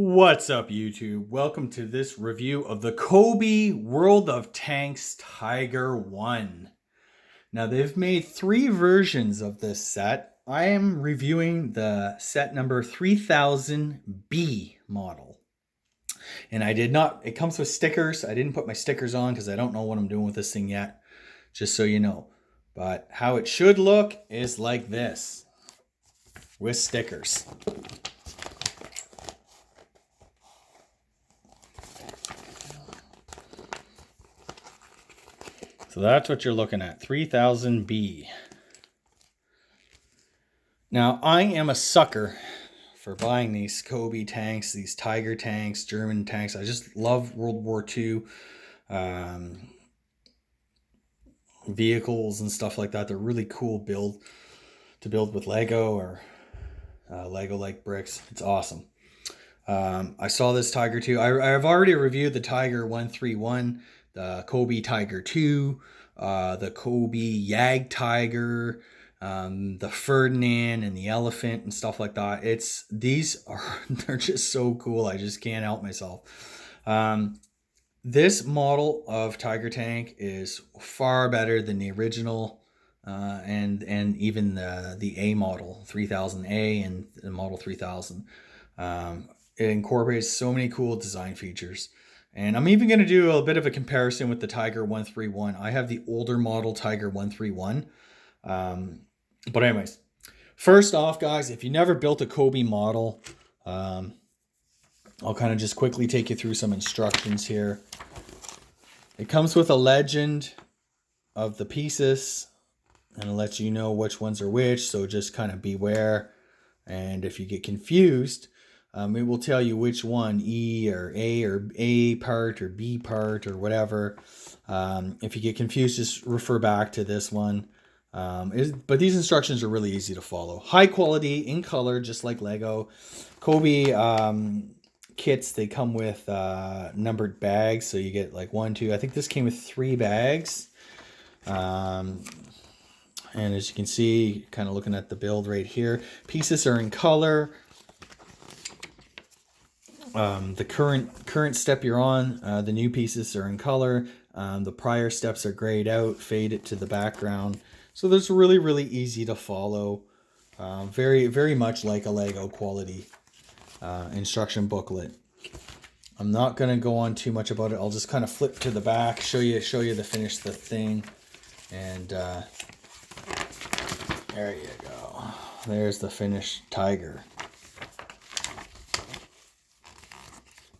What's up, YouTube? Welcome to this review of the Cobi World of Tanks Tiger 1. Now, they've made 3 versions of this set. I am reviewing the set number 3000B model. And it comes with stickers. I didn't put my stickers on because I don't know what I'm doing with this thing yet, just so you know. But how it should look is like this, with stickers. So that's what you're looking at, 3000B. Now, I am a sucker for buying these Cobi tanks, these Tiger tanks, German tanks. I just love World War II vehicles and stuff like that. They're really cool to build with Lego or Lego-like bricks. It's awesome. I saw this Tiger 2. I've already reviewed the Tiger 131, the Cobi Tiger 2, the Cobi Yag Tiger, the Ferdinand and the Elephant and stuff like that. They're just so cool. I just can't help myself. This model of Tiger tank is far better than the original, and even the A model 3000A and the model 3000. It incorporates so many cool design features. And I'm even going to do a bit of a comparison with the Tiger 131. I have the older model Tiger 131. But anyways, first off, guys, if you never built a Cobi model, I'll kind of just quickly take you through some instructions here. It comes with a legend of the pieces, and it lets you know which ones are which, so just kind of beware. And if you get confused, it will tell you which one, E or A part or B part or whatever. If you get confused, just refer back to this one. But these instructions are really easy to follow. High quality, in color, just like Lego. Cobi kits, they come with numbered bags, so you get like 1, 2. I think this came with 3 bags. And as you can see, kind of looking at the build right here, pieces are in color. The current step you're on, the new pieces are in color. The prior steps are grayed out, faded to the background. So that's really easy to follow. Very much like a Lego quality instruction booklet. I'm not going to go on too much about it. I'll just kind of flip to the back, show you the the thing, and there you go. There's the finished Tiger.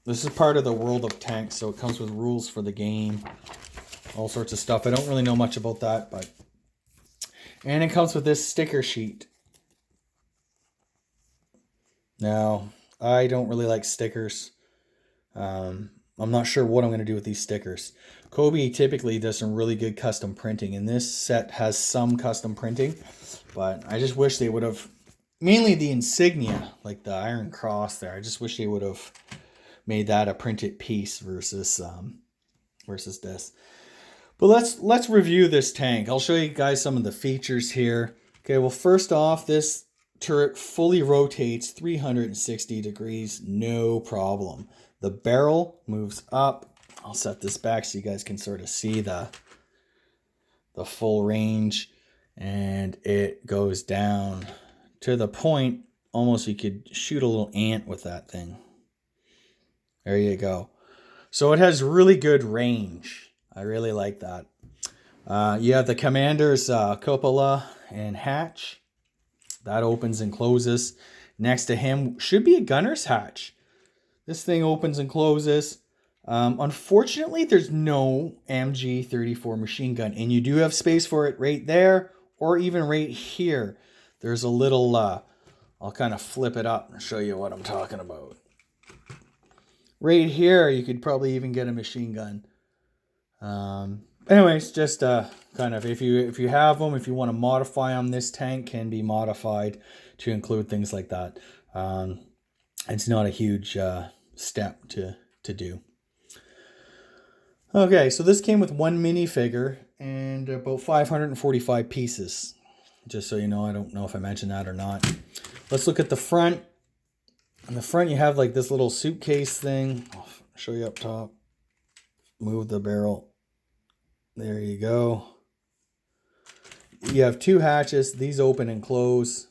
This is part of the World of Tanks, so it comes with rules for the game, all sorts of stuff. I don't really know much about that, and it comes with this sticker sheet. Now, I don't really like stickers. I'm not sure what I'm going to do with these stickers. Cobi typically does some really good custom printing, and this set has some custom printing, but I just wish they would have, mainly the insignia, like the Iron Cross there, I just wish they would have made that a printed piece versus this. But let's review this tank. I'll show you guys some of the features here. Okay, well, first off, this turret fully rotates 360 degrees, no problem. The barrel moves up. I'll set this back so you guys can sort of see the full range, and it goes down to the point almost you could shoot a little ant with that thing. There you go. So it has really good range. I really like that. You have the commander's cupola and hatch. That opens and closes. Next to him should be a gunner's hatch. This thing opens and closes. Unfortunately, there's no MG34 machine gun, and you do have space for it right there, or even right here. There's a little, I'll kind of flip it up and show you what I'm talking about. Right here, you could probably even get a machine gun. Anyways, just kind of, if you have them, if you want to modify them, this tank can be modified to include things like that. It's not a huge step to do. Okay, so this came with 1 minifigure and about 545 pieces. Just so you know, I don't know if I mentioned that or not. Let's look at the front. In the front, you have like this little suitcase thing. I'll show you up top. Move the barrel. There you go. You have 2 hatches. These open and close.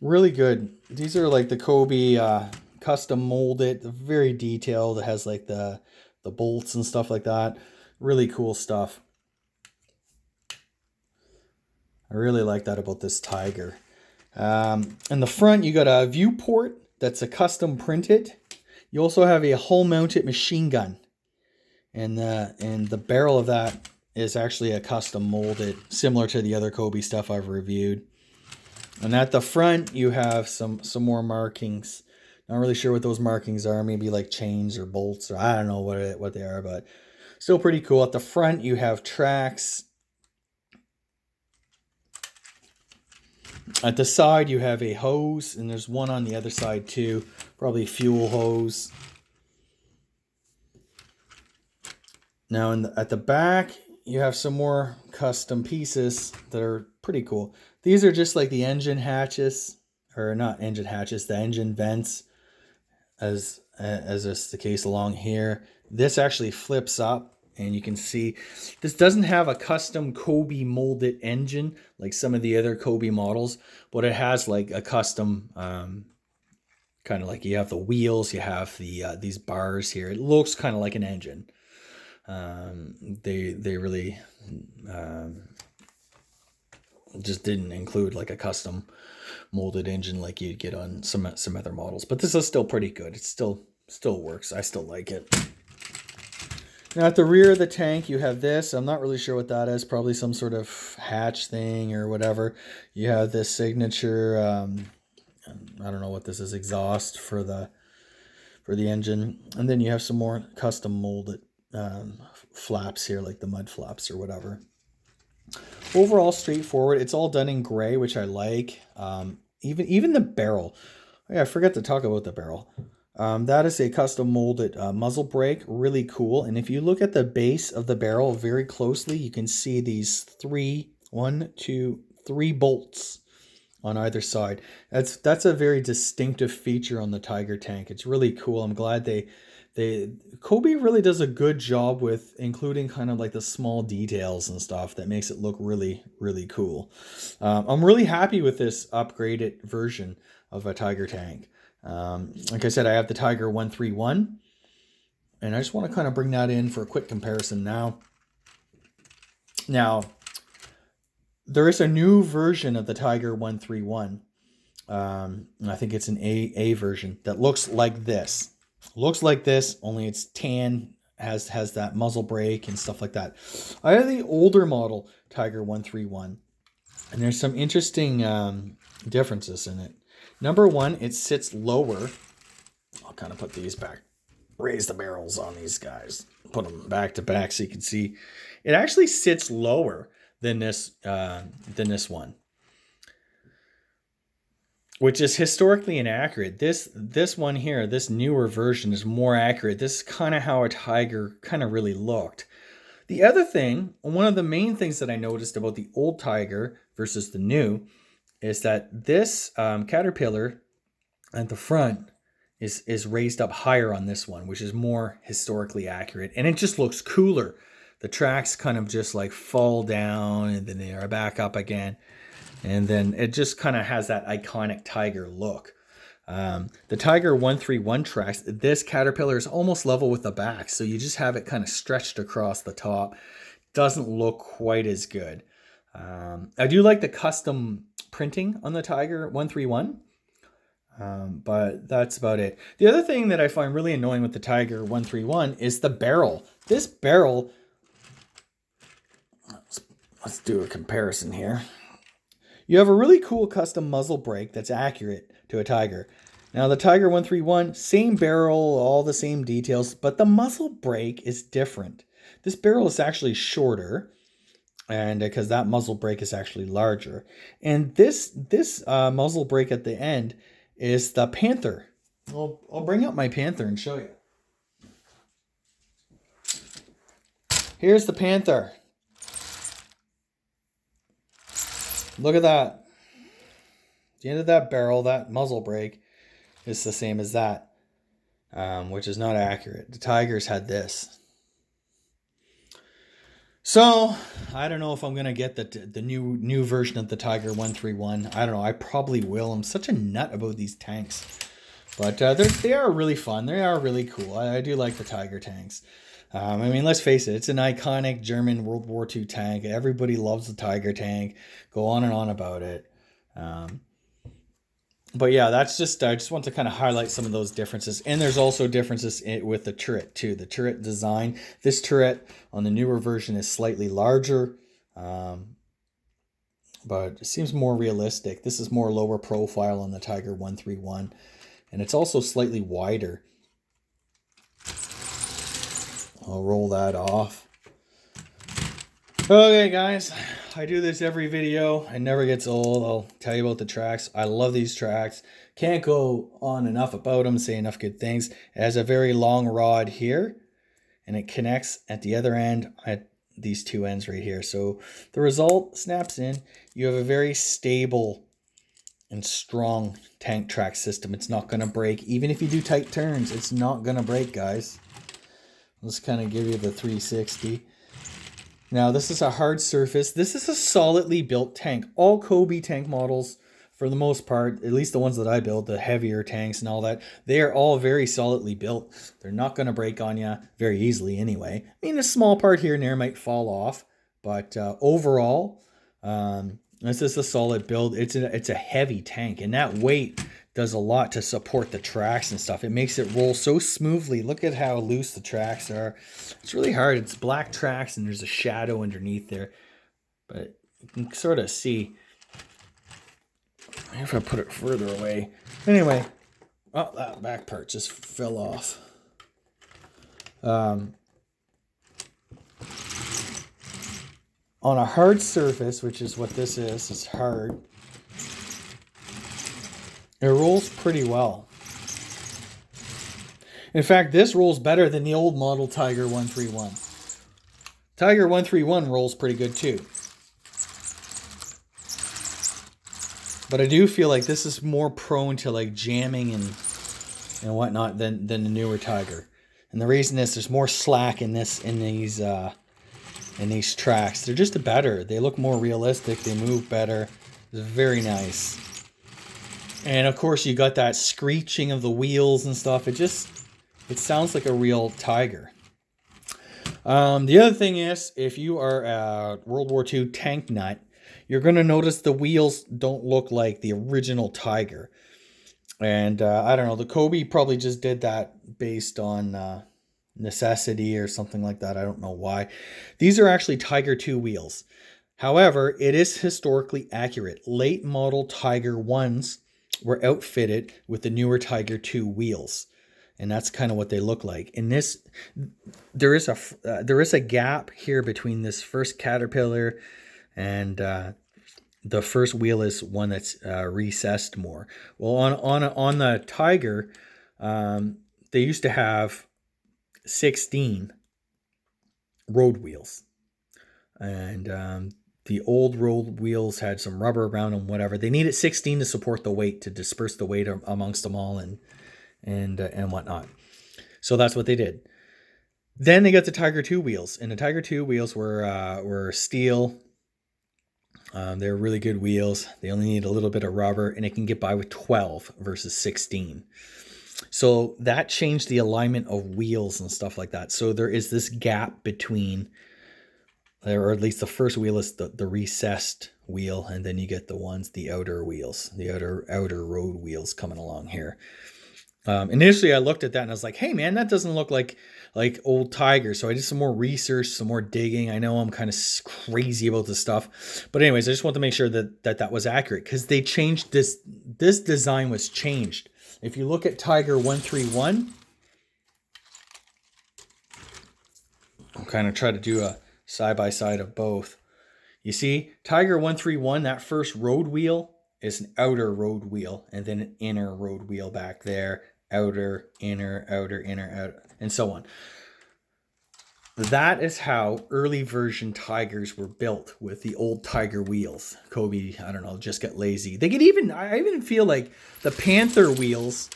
Really good. These are like the Cobi custom molded, very detailed. It has like the bolts and stuff like that. Really cool stuff. I really like that about this Tiger. In the front, you got a viewport that's a custom printed. You also have a hull-mounted machine gun, and the barrel of that is actually a custom molded, similar to the other Cobi stuff I've reviewed. And at the front, you have some more markings. Not really sure what those markings are. Maybe like chains or bolts, or I don't know what they are, but still pretty cool. At the front, you have tracks. At the side, you have a hose, and there's one on the other side too. Probably fuel hose. Now, at the back, you have some more custom pieces that are pretty cool. These are just like the engine hatches, or not engine hatches, the engine vents, as is the case along here. This actually flips up, and you can see this doesn't have a custom Cobi molded engine like some of the other Cobi models, but it has like a custom kind of like, you have the wheels, you have the these bars here. It looks kind of like an engine. They really just didn't include like a custom molded engine like you'd get on some other models, but this is still pretty good. It still works. I still like it. Now at the rear of the tank, you have this. I'm not really sure what that is. Probably some sort of hatch thing or whatever. You have this signature, I don't know what this is, exhaust for the engine. And then you have some more custom molded flaps here, like the mud flaps or whatever. Overall straightforward. It's all done in gray, which I like. Even the barrel. Oh, yeah, I forgot to talk about the barrel. That is a custom molded muzzle brake, really cool. And if you look at the base of the barrel very closely, you can see these 3 bolts on either side. That's a very distinctive feature on the Tiger tank. It's really cool. I'm glad Cobi really does a good job with including kind of like the small details and stuff that makes it look really, really cool. I'm really happy with this upgraded version of a Tiger tank. Like I said, I have the Tiger 131, and I just want to kind of bring that in for a quick comparison now. Now, there is a new version of the Tiger 131. I think it's an A version that looks like this. Looks like this, only it's tan, has that muzzle brake and stuff like that. I have the older model Tiger 131, and there's some interesting differences in it. Number one, it sits lower. I'll kind of put these back, raise the barrels on these guys, put them back to back so you can see. It actually sits lower than this one, which is historically inaccurate. This one here, this newer version, is more accurate. This is kind of how a Tiger kind of really looked. The other thing, one of the main things that I noticed about the old Tiger versus the new, is that this caterpillar at the front is raised up higher on this one, which is more historically accurate. And it just looks cooler. The tracks kind of just like fall down and then they are back up again. And then it just kind of has that iconic Tiger look. The Tiger 131 tracks, this caterpillar is almost level with the back. So you just have it kind of stretched across the top. Doesn't look quite as good. I do like the custom printing on the Tiger 131, but that's about it. The other thing that I find really annoying with the Tiger 131 is the barrel. This barrel, let's do a comparison here. You have a really cool custom muzzle brake that's accurate to a Tiger. Now the Tiger 131, same barrel, all the same details, but the muzzle brake is different. This barrel is actually shorter, and because that muzzle brake is actually larger. And this muzzle brake at the end is the Panther. I'll bring up my Panther and show you. Here's the Panther. Look at that. The end of that barrel, that muzzle brake, is the same as that, which is not accurate. The Tigers had this. So I don't know if I'm gonna get the new version of the Tiger 131. I don't know. I probably will. I'm such a nut about these tanks, but they are really fun. They are really cool. I do like the Tiger tanks. I mean, let's face it. It's an iconic German World War II tank. Everybody loves the Tiger tank. Go on and on about it. But yeah, I just want to kind of highlight some of those differences. And there's also differences with the turret too. The turret design. This turret on the newer version is slightly larger, but it seems more realistic. This is more lower profile on the Tiger 131. And it's also slightly wider. I'll roll that off. Okay, guys. I do this every video. It never gets old. I'll tell you about the tracks. I love these tracks. Can't go on enough about them, say enough good things. It has a very long rod here, and it connects at the other end at these two ends right here. So the result snaps in. You have a very stable and strong tank track system. It's not going to break. Even if you do tight turns, it's not going to break, guys. Let's kind of give you the 360. Now, this is a hard surface. This is a solidly built tank. All Cobi tank models, for the most part, at least the ones that I build, the heavier tanks and all that, they are all very solidly built. They're not going to break on you very easily anyway. I mean, a small part here and there might fall off, but overall, this is a solid build. It's a heavy tank, and that weight does a lot to support the tracks and stuff. It makes it roll so smoothly. Look at how loose the tracks are. It's really hard. It's black tracks and there's a shadow underneath there. But you can sort of see. If I put it further away. Anyway. Oh, that back part just fell off. On a hard surface, which is what this is, it's hard. It rolls pretty well. In fact, this rolls better than the old model Tiger 131. Tiger 131 rolls pretty good too. But I do feel like this is more prone to like jamming and whatnot than the newer Tiger. And the reason is there's more slack in these tracks. They're just better. They look more realistic. They move better. It's very nice. And of course you got that screeching of the wheels and stuff. It sounds like a real Tiger. The other thing is, if you are a World War II tank nut, you're going to notice the wheels don't look like the original Tiger. And I don't know, the Cobi probably just did that based on necessity or something like that. I don't know why. These are actually Tiger 2 wheels. However, it is historically accurate. Late model Tiger 1s were outfitted with the newer Tiger 2 wheels, and that's kind of what they look like. In this, there is a gap here between this first Caterpillar and the first wheel is one that's recessed more. Well, on the Tiger, they used to have 16 road wheels, and the old road wheels had some rubber around them, whatever. They needed 16 to support the weight, to disperse the weight amongst them all and whatnot. So that's what they did. Then they got the Tiger 2 wheels, and the Tiger 2 wheels were steel. They're really good wheels. They only need a little bit of rubber, and it can get by with 12 versus 16. So that changed the alignment of wheels and stuff like that. So there is this gap between, or at least the first wheel is the recessed wheel, and then you get the outer wheels, the outer road wheels coming along here. Initially I looked at that and I was like, hey man, that doesn't look like old Tiger. So I did some more research, some more digging. I know I'm kind of crazy about this stuff, but anyways, I just want to make sure that was accurate, because they changed this design was changed. If you look at Tiger 131, I'll kind of try to do a side-by-side of both. You see, Tiger 131, that first road wheel is an outer road wheel, and then an inner road wheel back there. Outer, inner, outer, inner, outer, and so on. that is how early version Tigers were built, with the old Tiger wheels. Cobi, I don't know, just get lazy. They could even, I even feel like the Panther wheels,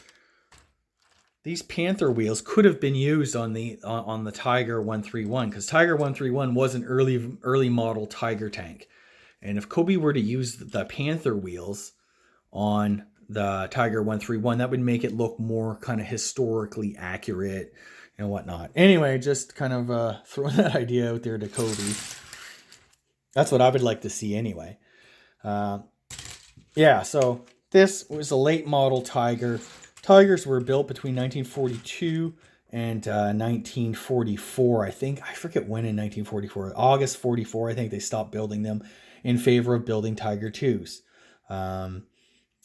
these Panther wheels could have been used on the Tiger 131, because Tiger 131 was an early model Tiger tank. And if Cobi were to use the Panther wheels on the Tiger 131, that would make it look more kind of historically accurate and whatnot. Anyway, just kind of throwing that idea out there to Cobi. That's what I would like to see anyway. Yeah, so this was a late model Tiger. Tigers were built between 1942 and 1944. I think, I forget when in 1944. August 44, I think they stopped building them in favor of building Tiger 2s.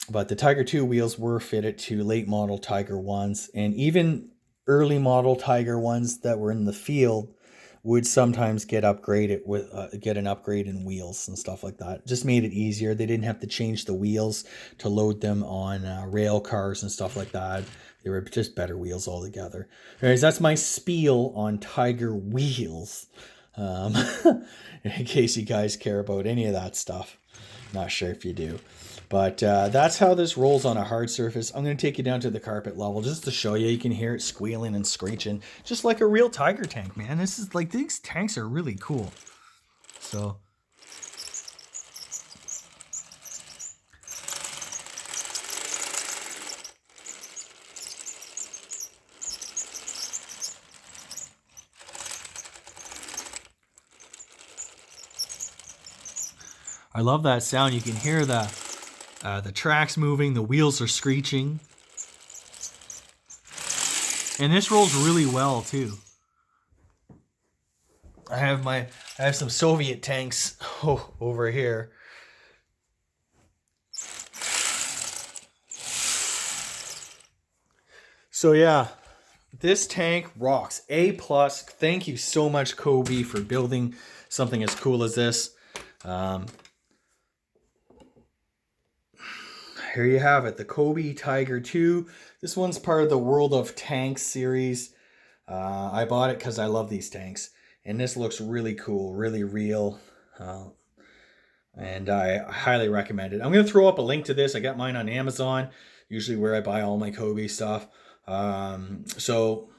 But the Tiger 2 wheels were fitted to late model Tiger 1s, and even early model Tiger 1s that were in the field would sometimes get upgraded with get an upgrade in wheels and stuff like that. Just made it easier. They didn't have to change the wheels to load them on rail cars and stuff like that. They were just better wheels altogether. Anyways, that's my spiel on Tiger wheels. In case you guys care about any of that stuff. Not sure if you do. But that's how this rolls on a hard surface. I'm going to take you down to the carpet level just to show you. You can hear it squealing and screeching, just like a real Tiger tank, man. This is like, these tanks are really cool. So I love that sound. You can hear the tracks moving, the wheels are screeching. And this rolls really well too. I have some Soviet tanks over here. So yeah, this tank rocks. A+. Thank you so much, Cobi, for building something as cool as this. Here you have it, the Cobi Tiger 2. This one's part of the World of Tanks series. I bought it because I love these tanks. And this looks really cool, really real. And I highly recommend it. I'm going to throw up a link to this. I got mine on Amazon, usually where I buy all my Cobi stuff. So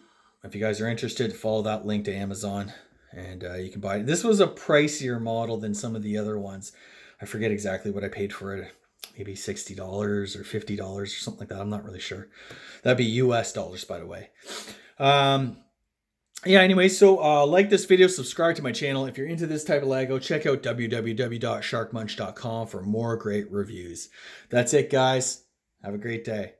if you guys are interested, follow that link to Amazon. And you can buy it. This was a pricier model than some of the other ones. I forget exactly what I paid for it. Maybe $60 or $50 or something like that. I'm not really sure. That'd be US dollars, by the way. Yeah, anyway, so like this video, subscribe to my channel. If you're into this type of Lego, check out www.sharkmunch.com for more great reviews. That's it, guys. Have a great day.